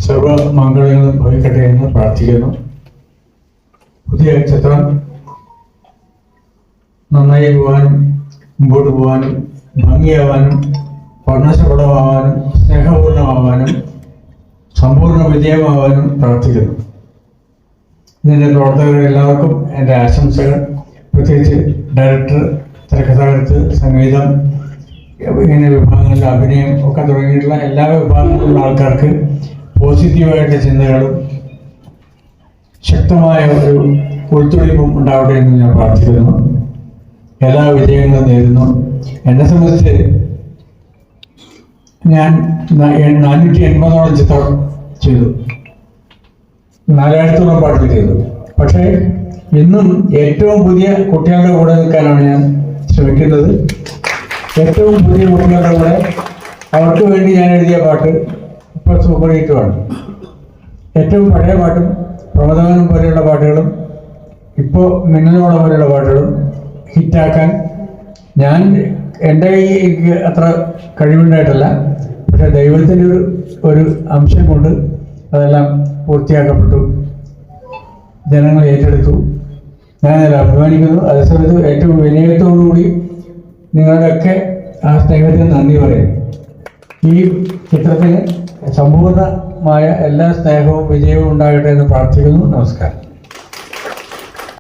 സർവമംഗളങ്ങളും ഭവിക്കട്ടെ എന്ന് പ്രാർത്ഥിക്കുന്നു. പുതിയ ചിത്രം നന്നായി പോകാനും മുമ്പോട്ട് പോകാനും ഭംഗിയാവാനും വർണ്ണശബളമാവാനും സ്നേഹപൂർണ്ണമാവാനും സമ്പൂർണ്ണ വിജയമാവാനും പ്രാർത്ഥിക്കുന്നു. ഇതിൻ്റെ പ്രവർത്തകരെല്ലാവർക്കും എൻ്റെ ആശംസകൾ. പ്രത്യേകിച്ച് ഡയറക്ടർ, തിരക്കഥാകൃത്ത്, സംഗീതം, ഇങ്ങനെ വിഭാഗങ്ങളിൽ അഭിനയം ഒക്കെ തുടങ്ങിയിട്ടുള്ള എല്ലാ വിഭാഗങ്ങളിലുള്ള ആൾക്കാർക്ക് പോസിറ്റീവായിട്ടുള്ള ചിന്തകളും ശക്തമായ ഒരു ഉൾത്തൊഴിപ്പും ഉണ്ടാവട്ടെ എന്ന് ഞാൻ പ്രാർത്ഥിക്കുന്നു. എല്ലാ വിജയങ്ങളും നേരുന്നു. എന്നെ സംബന്ധിച്ച് ഞാൻ 480ഓളം ചിത്രം ചെയ്തു, 4000-ഓളം പാട്ടുകൾ ചെയ്തു. പക്ഷേ ഇന്നും ഏറ്റവും പുതിയ കുട്ടികളുടെ കൂടെ നിൽക്കാനാണ് ഞാൻ ശ്രമിക്കുന്നത്. ഏറ്റവും പുതിയ കുട്ടികളുടെ കൂടെ അവർക്ക് വേണ്ടി ഞാൻ എഴുതിയ പാട്ട് ഇപ്പോൾ സൂപ്പർ ഹിറ്റുമാണ്. ഏറ്റവും പഴയ പാട്ടും പ്രമദവനം പോലെയുള്ള പാട്ടുകളും ഇപ്പോൾ മിന്നലോളം പോലെയുള്ള പാട്ടുകളും ഹിറ്റാക്കാൻ ഞാൻ എൻ്റെ കൈക്ക് അത്ര കഴിവുണ്ടായിട്ടല്ല, പക്ഷെ ദൈവത്തിൻ്റെ ഒരു അംശം കൊണ്ട് അതെല്ലാം പൂർത്തിയാക്കപ്പെട്ടു. ജനങ്ങൾ ഏറ്റെടുത്തു. ഞാനതിൽ അഭിമാനിക്കുന്നു. അതേസമയത്ത് ഏറ്റവും വിനയത്തോടുകൂടി നിങ്ങളുടെയൊക്കെ ആ സ്നേഹത്തിന് നന്ദി പറയുന്നു. ഈ ചിത്രത്തിന് സമ്പൂർണ്ണമായ എല്ലാ സ്നേഹവും വിജയവും ഉണ്ടാകട്ടെ എന്ന് പ്രാർത്ഥിക്കുന്നു. നമസ്കാരം.